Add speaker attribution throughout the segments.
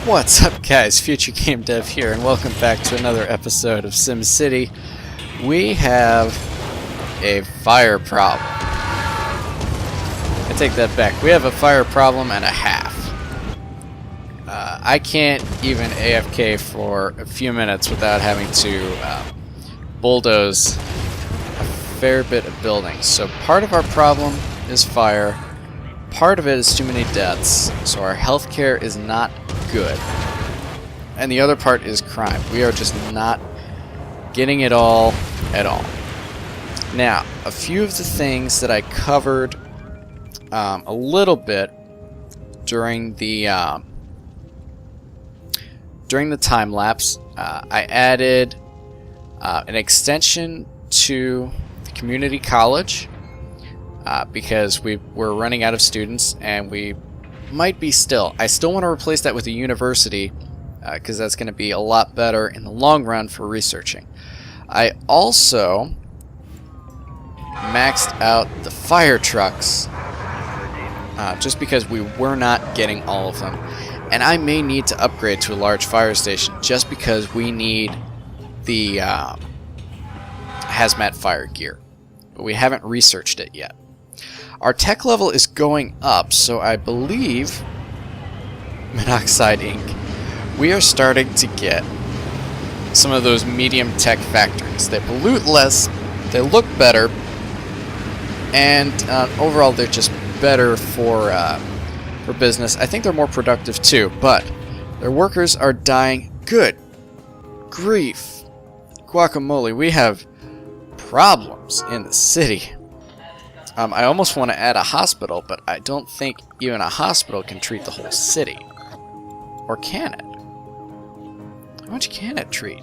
Speaker 1: What's up, guys? FutureGameDev here, and welcome back to another episode of SimCity. We have a fire problem. I take that back. We have a fire problem and a half. I can't even AFK for a few minutes without having to bulldoze a fair bit of buildings. So part of our problem is fire. Part of it is too many deaths, so our healthcare is not good. And the other part is crime. We are just not getting it all at all. Now, a few of the things that I covered a little bit during the time lapse, I added an extension to the community college. Because we're running out of students, and we might be still. I still want to replace that with a university, because that's going to be a lot better in the long run for researching. I also maxed out the fire trucks, just because we were not getting all of them. And I may need to upgrade to a large fire station, just because we need the hazmat fire gear. But we haven't researched it yet. Our tech level is going up, so I believe, monoxide ink, we are starting to get some of those medium tech factories. They pollute less, they look better, and overall they're just better for business. I think they're more productive too, but their workers are dying. Good grief. Guacamole, we have problems in the city. I almost want to add a hospital, but I don't think even a hospital can treat the whole city. Or can it? How much can it treat?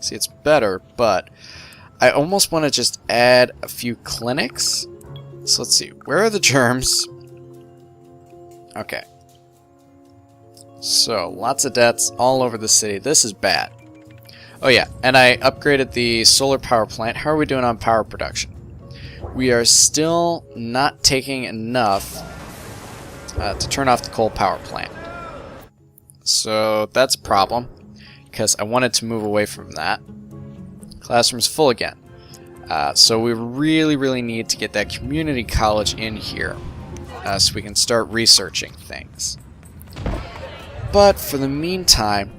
Speaker 1: See, it's better, but I almost want to just add a few clinics. So let's see. Where are the germs? Okay. So, lots of deaths all over the city. This is bad. Oh yeah, and I upgraded the solar power plant. How are we doing on power production? We are still not taking enough to turn off the coal power plant. So that's a problem, because I wanted to move away from that. Classroom's full again. So we really need to get that community college in here, so we can start researching things. But for the meantime,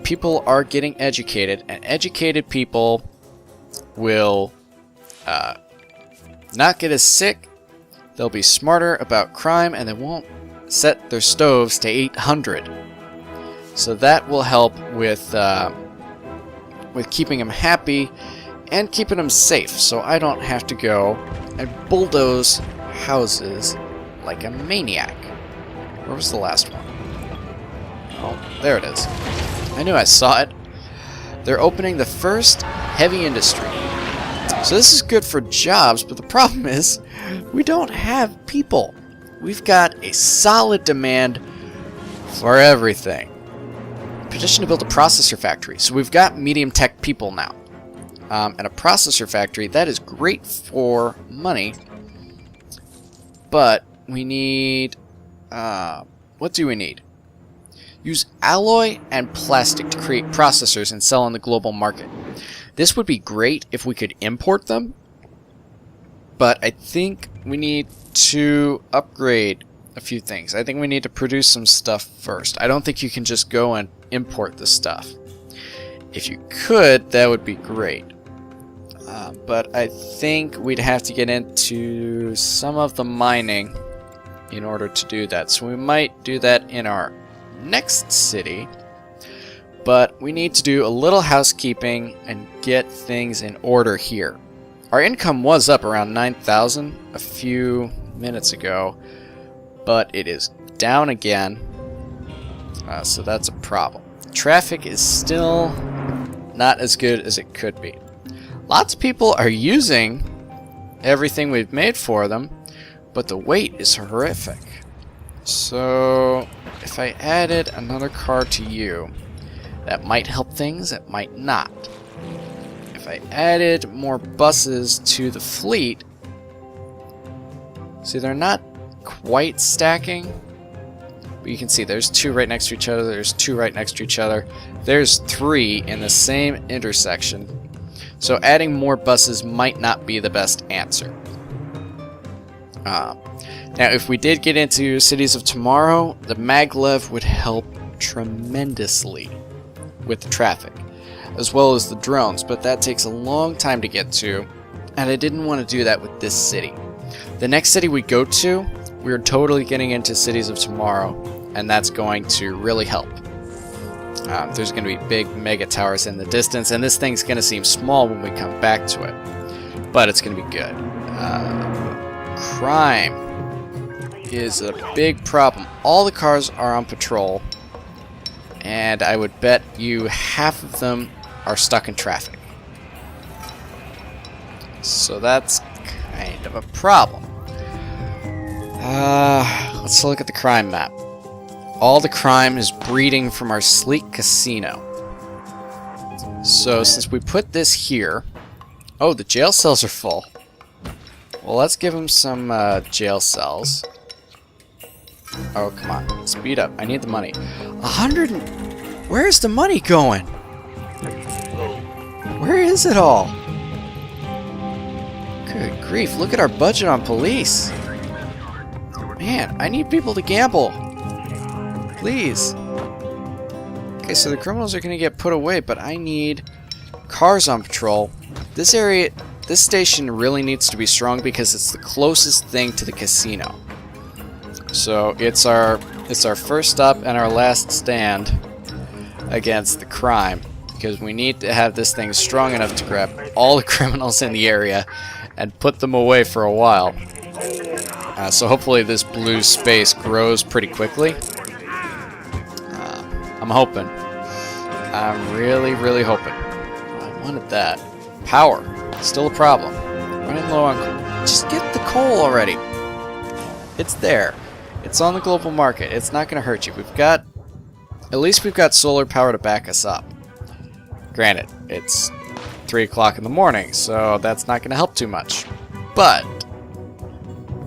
Speaker 1: people are getting educated, and educated people will not get as sick. They'll be smarter about crime, and they won't set their stoves to 800. So that will help with keeping them happy and keeping them safe, so I don't have to go and bulldoze houses like a maniac. Where was the last one? Oh, there it is. I knew I saw it. They're opening the first heavy industry. So this is good for jobs, but the problem is we don't have people. We've got a solid demand for everything. Petition to build a processor factory. So we've got medium tech people now. And a processor factory, that is great for money. But we need... what do we need? Use alloy and plastic to create processors and sell on the global market. This would be great if we could import them, but I think we need to upgrade a few things. I think we need to produce some stuff first. I don't think you can just go and import the stuff. If you could, that would be great. But I think we'd have to get into some of the mining in order to do that. So we might do that in our next city, but we need to do a little housekeeping and get things in order here. Our income was up around 9,000 a few minutes ago, but it is down again, so that's a problem. Traffic is still not as good as it could be. Lots of people are using everything we've made for them, but the wait is horrific. So if I added another car to you, that might help things, it might not. If I added more buses to the fleet, see, they're not quite stacking, But you can see there's 2 right next to each other, there's 2 right next to each other, there's 3 in the same intersection. So adding more buses might not be the best answer. Now if we did get into Cities of Tomorrow, the maglev would help tremendously with the traffic, as well as the drones, but that takes a long time to get to, and I didn't want to do that with this city. The next city we go to, we're totally getting into Cities of Tomorrow, and that's going to really help. There's going to be big mega towers in the distance, and this thing's going to seem small when we come back to it, but it's going to be good. Crime is a big problem. All the cars are on patrol, and I would bet you half of them are stuck in traffic. So that's kind of a problem. Let's look at the crime map. All the crime is breeding from our sleek casino. So since we put this here... Oh, the jail cells are full. Well, let's give them some jail cells. Oh, come on. Speed up. I need the money. 100 and... Where's the money going? Where is it all? Good grief, look at our budget on police. Man, I need people to gamble. Please. Okay, so the criminals are going to get put away, but I need cars on patrol. This area, this station really needs to be strong because it's the closest thing to the casino. So it's our first stop and our last stand against the crime, because we need to have this thing strong enough to grab all the criminals in the area and put them away for a while. So hopefully this blue space grows pretty quickly. I'm hoping. I'm really, really hoping. I wanted that. Power. Still a problem. Running low on coal. Just get the coal already. It's there. It's on the global market. It's not going to hurt you. At least we've got solar power to back us up. Granted, it's 3 o'clock in the morning, so that's not going to help too much. But...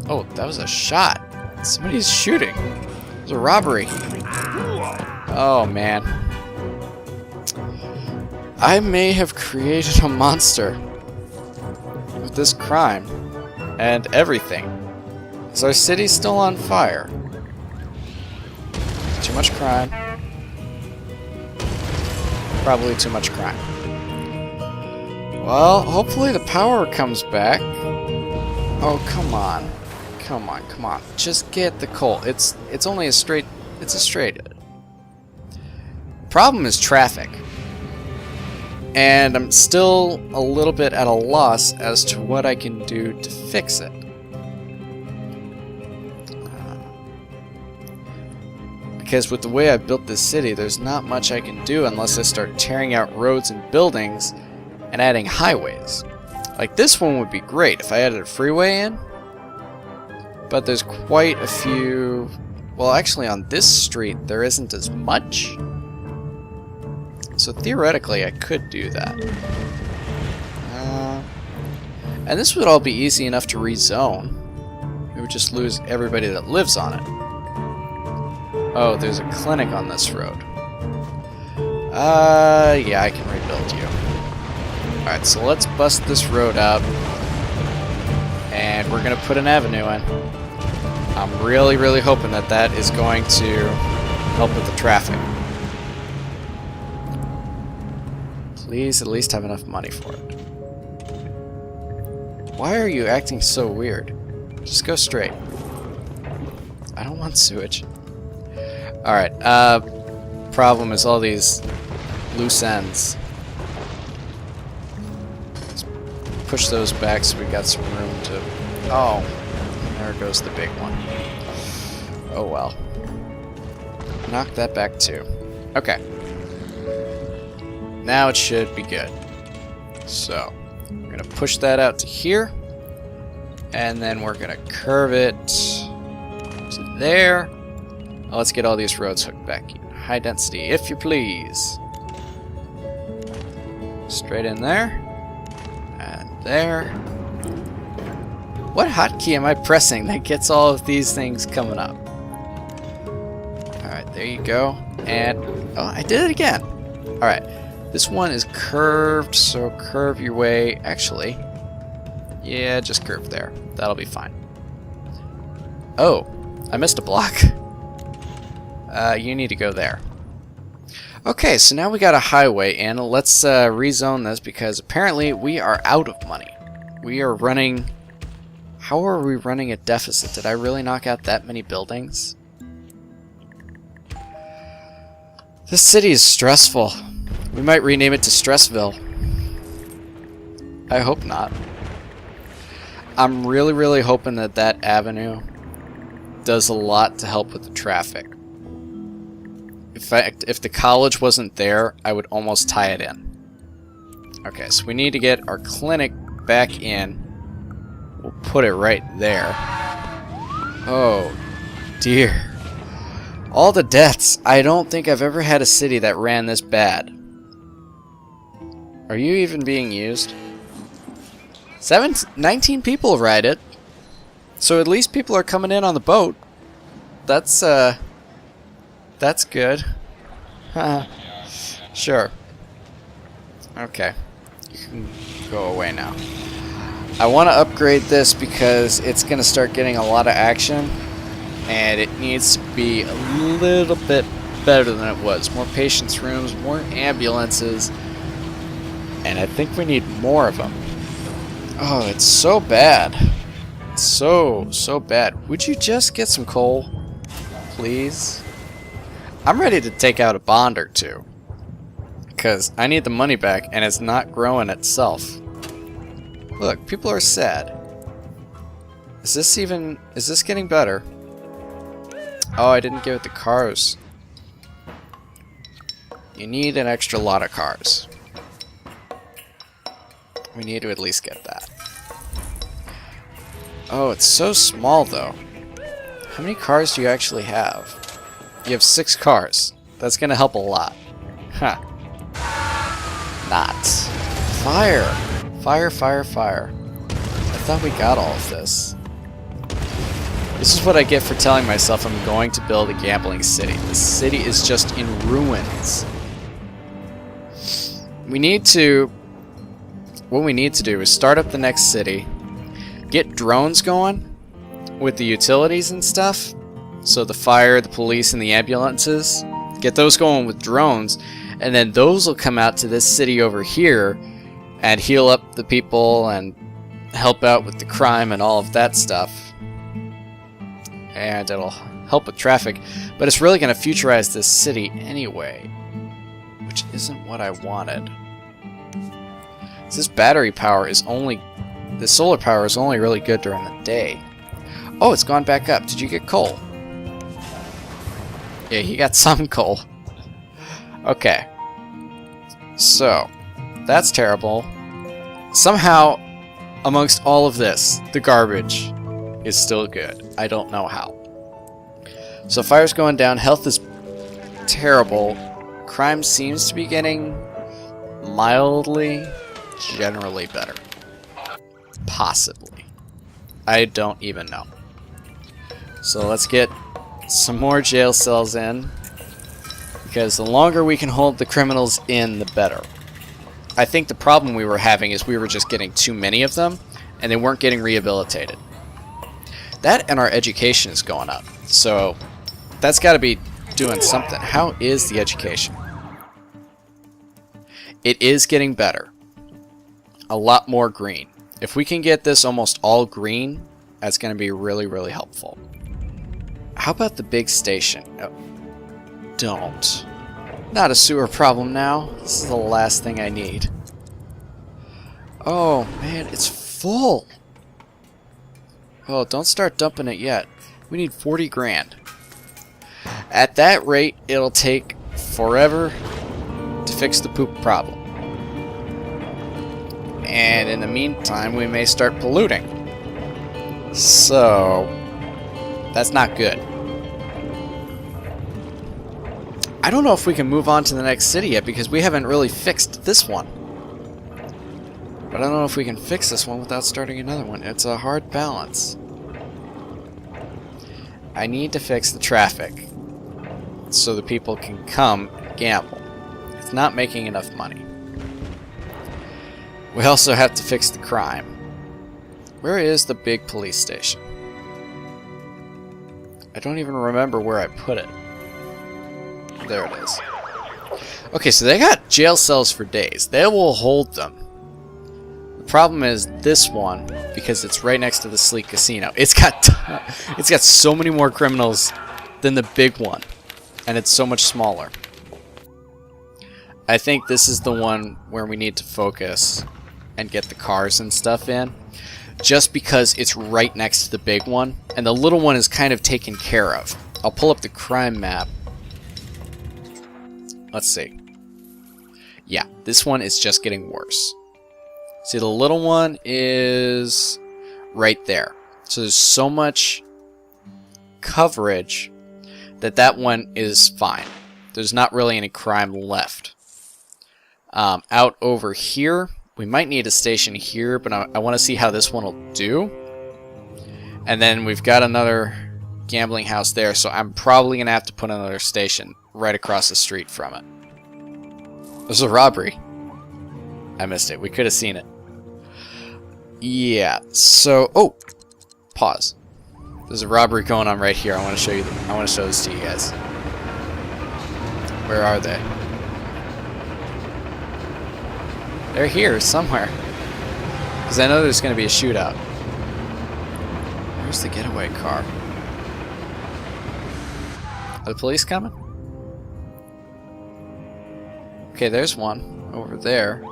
Speaker 1: Oh, that was a shot. Somebody's shooting. It was a robbery. Oh, man. I may have created a monster with this crime and everything. Is our city still on fire? Too much crime. Probably too much crime. Well, hopefully the power comes back. Oh, come on. Come on, come on. Just get the coal. It's only a straight... It's a straight... Problem is traffic. And I'm still a little bit at a loss as to what I can do to fix it. Because with the way I built this city, there's not much I can do unless I start tearing out roads and buildings and adding highways. Like this one would be great if I added a freeway in. But there's quite a few... Well, actually on this street there isn't as much. So theoretically I could do that. And this would all be easy enough to rezone. We would just lose everybody that lives on it. Oh, there's a clinic on this road. Yeah, I can rebuild you. Alright, so let's bust this road out. And we're gonna put an avenue in. I'm really, really hoping that that is going to help with the traffic. Please at least have enough money for it. Why are you acting so weird? Just go straight. I don't want sewage. Alright, problem is all these loose ends. Let's push those back so we got some room to... Oh, there goes the big one. Oh well. Knock that back too. Okay. Now it should be good. So, we're going to push that out to here. And then we're going to curve it to there. Now let's get all these roads hooked back in. High density, if you please. Straight in there. And there. What hotkey am I pressing that gets all of these things coming up? There you go. And, oh, I did it again. Alright. This one is curved, so curve your way. Actually, yeah, just curve there. That'll be fine. Oh, I missed a block. You need to go there. Okay, so now we got a highway, and let's rezone this because apparently we are out of money. We are running... How are we running a deficit? Did I really knock out that many buildings? This city is stressful. We might rename it to Stressville. I hope not. I'm really hoping that that avenue does a lot to help with the traffic. In fact, if the college wasn't there, I would almost tie it in. Okay, so we need to get our clinic back in. We'll put it right there. Oh, dear. All the deaths. I don't think I've ever had a city that ran this bad. Are you even being used? 19 people ride it. So at least people are coming in on the boat. That's good. Sure. Okay. You can go away now. I want to upgrade this because it's going to start getting a lot of action. And it needs to be a little bit better than it was. More patients rooms, more ambulances. And I think we need more of them. Oh, it's so bad. It's so bad. Would you just get some coal? Please? I'm ready to take out a bond or two. Because I need the money back and it's not growing itself. Look, people are sad. Is this getting better? Oh, I didn't give it the cars. You need an extra lot of cars. We need to at least get that. Oh, it's so small though. How many cars do you actually have? You have 6 cars. That's gonna help a lot. Huh. Not. Fire! Fire, fire, fire. I thought we got all of this. This is what I get for telling myself I'm going to build a gambling city. The city is just in ruins. What we need to do is start up the next city, get drones going with the utilities and stuff, so the fire, the police, and the ambulances, get those going with drones, and then those will come out to this city over here and heal up the people and help out with the crime and all of that stuff. And it'll help with traffic, but it's really going to futurize this city anyway, which isn't what I wanted. This battery power is only... The solar power is only really good during the day. Oh, it's gone back up. Did you get coal? Yeah, he got some coal. Okay. So, that's terrible. Somehow, amongst all of this, the garbage is still good. I don't know how. So fire's going down. Health is terrible. Crime seems to be getting mildly... generally better. Possibly. I don't even know. So let's get some more jail cells in, because the longer we can hold the criminals in, the better. I think the problem we were having is we were just getting too many of them, and they weren't getting rehabilitated. That and our education is going up, so that's got to be doing something. How is the education? It is getting better. A lot more green. If we can get this almost all green, that's going to be really helpful. How about the big station? Oh, don't. Not a sewer problem now. This is the last thing I need. Oh man, it's full. Oh, don't start dumping it yet. We need 40 grand. At that rate, it'll take forever to fix the poop problem. And in the meantime, we may start polluting. So, that's not good. I don't know if we can move on to the next city yet because we haven't really fixed this one. But I don't know if we can fix this one without starting another one. It's a hard balance. I need to fix the traffic. so the people can come and gamble. It's not making enough money. We also have to fix the crime. Where is the big police station? I don't even remember where I put it. There it is. Okay, so they got jail cells for days. They will hold them. The problem is this one, because it's right next to the Sleek Casino. It's got so many more criminals than the big one, and it's so much smaller. I think this is the one where we need to focus and get the cars and stuff in, just because it's right next to the big one, and the little one is kind of taken care of. I'll pull up the crime map. Let's see. Yeah, this one is just getting worse. See, the little one is right there. So there's so much coverage that that one is fine. There's not really any crime left. Out over here, we might need a station here, but I want to see how this one will do. And then we've got another gambling house there, so I'm probably going to have to put another station right across the street from it. There's a robbery. I missed it. We could have seen it. Yeah, so... Oh! Pause. There's a robbery going on right here. I want to show you. I want to show this to you guys. Where are they? They're here somewhere. Because I know there's going to be a shootout. Where's the getaway car? Are the police coming? Okay, there's one over there.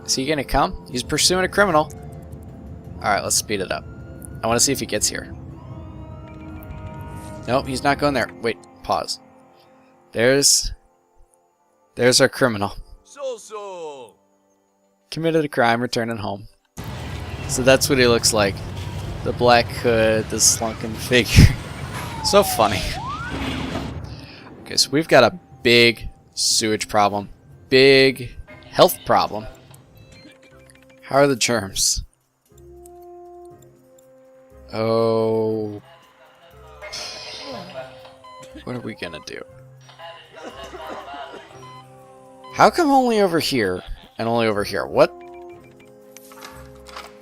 Speaker 1: Is he going to come? He's pursuing a criminal. Alright, let's speed it up. I want to see if he gets here. Nope, he's not going there. Wait, pause. There's our criminal.
Speaker 2: So.
Speaker 1: Committed a crime, returning home. So that's what he looks like. The black hood, the slunken figure. So funny. Okay, so we've got a big sewage problem. Big health problem. How are the germs? Oh. What are we gonna do? How come only over here and only over here? What?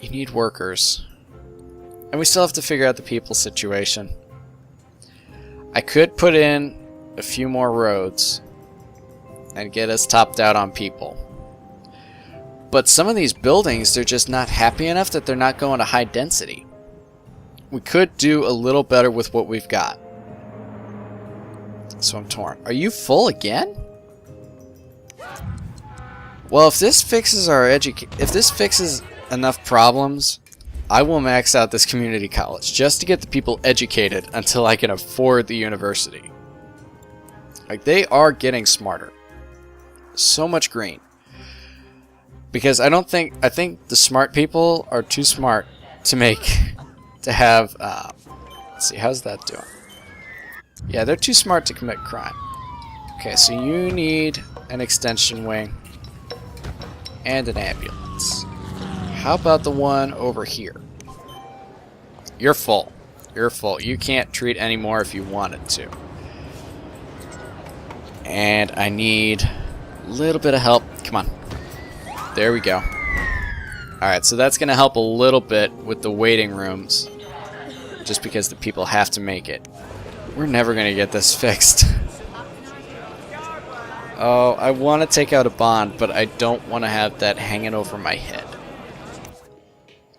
Speaker 1: You need workers. And we still have to figure out the people situation. I could put in a few more roads and get us topped out on people. But some of these buildings, they're just not happy enough that they're not going to high density. We could do a little better with what we've got. So I'm torn. Are you full again? Well, if this fixes if this fixes enough problems, I will max out this community college just to get the people educated until I can afford the university. Like, they are getting smarter. So much green. Because I think the smart people are too smart to have, let's see, how's that doing? Yeah, they're too smart to commit crime. Okay, so you need an extension wing and an ambulance. How about the one over here? You're full. You're full. You can't treat any more if you wanted to. And I need a little bit of help. Come on. There we go. Alright, so that's going to help a little bit with the waiting rooms. Just because the people have to make it. We're never going to get this fixed. Oh, I want to take out a bond, but I don't want to have that hanging over my head.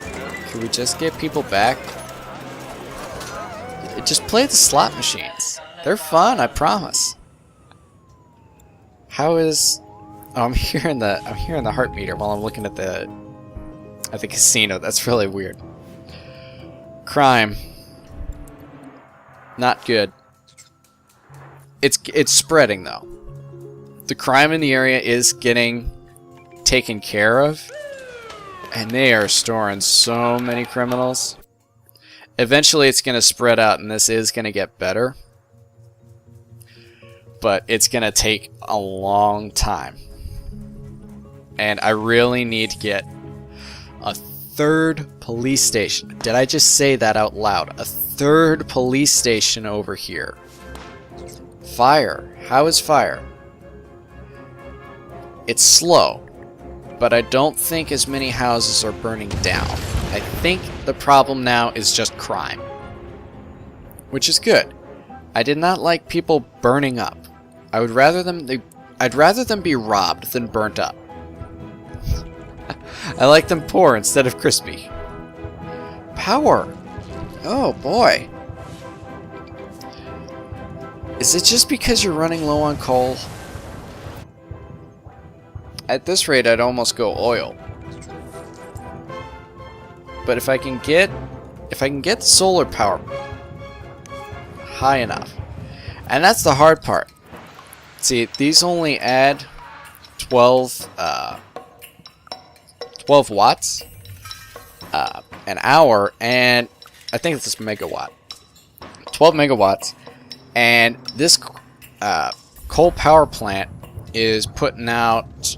Speaker 1: Can we just get people back? Just play the slot machines. They're fun, I promise. How is... Oh, I'm hearing the heart meter while I'm looking at the casino. That's really weird. Crime. Not good. It's spreading though. The crime in the area is getting taken care of, and they are storing so many criminals. Eventually it's going to spread out, and this is going to get better. But it's going to take a long time. And I really need to get a third police station. Did I just say that out loud? A third police station over here. Fire. How is fire? It's slow, but I don't think as many houses are burning down. I think the problem now is just crime, which is good. I did not like people burning up. I'd rather them be robbed than burnt up. I like them poor instead of crispy. Power. Oh boy. Is it just because you're running low on coal? At this rate, I'd almost go oil. But if I can get solar power high enough. And that's the hard part. See, these only add 12 watts an hour, and I think it's megawatt. 12 megawatts, and this coal power plant is putting out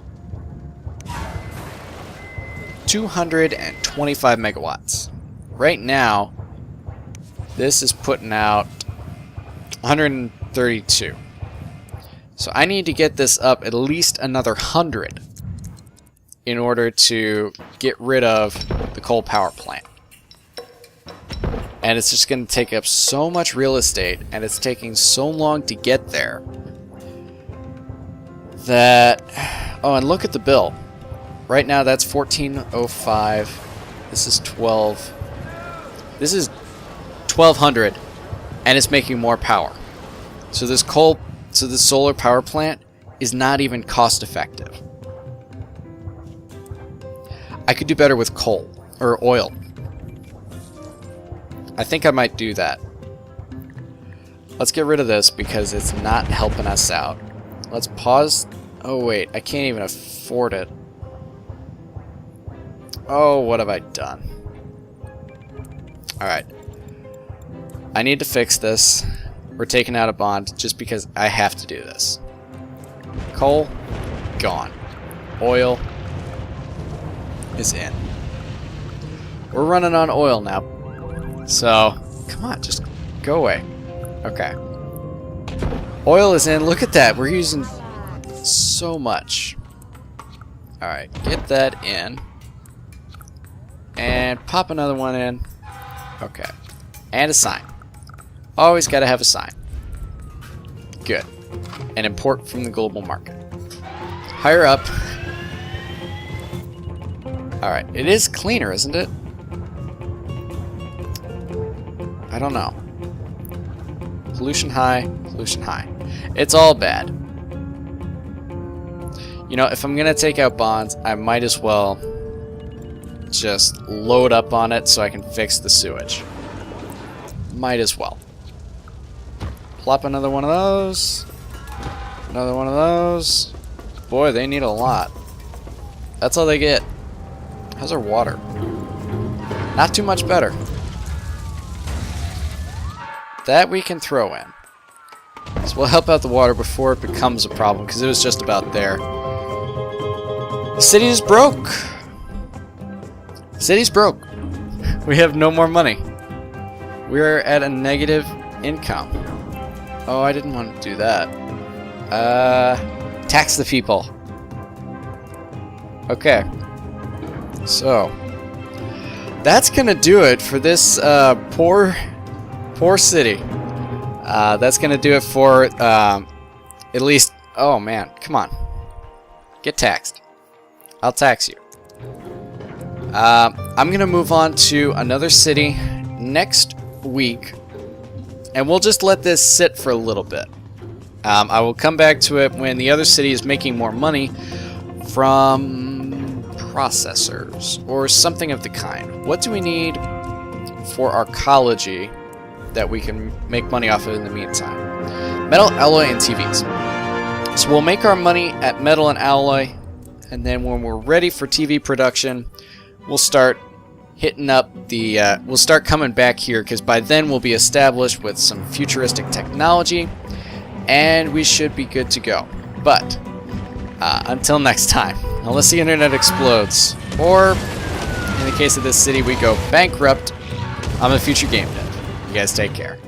Speaker 1: 225 megawatts. Right now, this is putting out 132. So I need to get this up at least another 100 in order to get rid of the coal power plant. And it's just going to take up so much real estate, and it's taking so long to get there that... Oh, and look at the bill. Right now that's 1405. This is 12. This is 1200, and it's making more power. So this solar power plant is not even cost effective. I could do better with coal or oil. I think I might do that. Let's get rid of this because it's not helping us out. Let's pause. Oh wait, I can't even afford it. Oh, what have I done? Alright. I need to fix this. We're taking out a bond just because I have to do this. Coal, gone. Oil is in. We're running on oil now. So, come on, just go away. Okay. Oil is in. Look at that. We're using so much. Alright, get that in. And pop another one in. Okay. And a sign. Always got to have a sign. Good. And import from the global market. Higher up. Alright, it is cleaner, isn't it? I don't know. Pollution high, pollution high. It's all bad. You know, if I'm going to take out bonds, I might as well just load up on it so I can fix the sewage. Might as well. Plop another one of those. Another one of those. Boy, they need a lot. That's all they get. How's our water? Not too much better. That we can throw in. So we'll help out the water before it becomes a problem, because it was just about there. The city is broke. The city's broke. We have no more money. We're at a negative income. Oh, I didn't want to do that. Tax the people. Okay. So, that's gonna do it for this poor city. That's gonna do it for at least. Oh man, come on, get taxed. I'll tax you. I'm gonna move on to another city next week, and we'll just let this sit for a little bit. I will come back to it when the other city is making more money from processors or something of the kind. What do we need for arcology that we can make money off of in the meantime? Metal, alloy, and TVs. So we'll make our money at metal and alloy, and then when we're ready for TV production, we'll start hitting up the we'll start coming back here, because by then we'll be established with some futuristic technology and we should be good to go. But until next time, unless the internet explodes, or in the case of this city we go bankrupt, I'm a future game dev. You guys take care.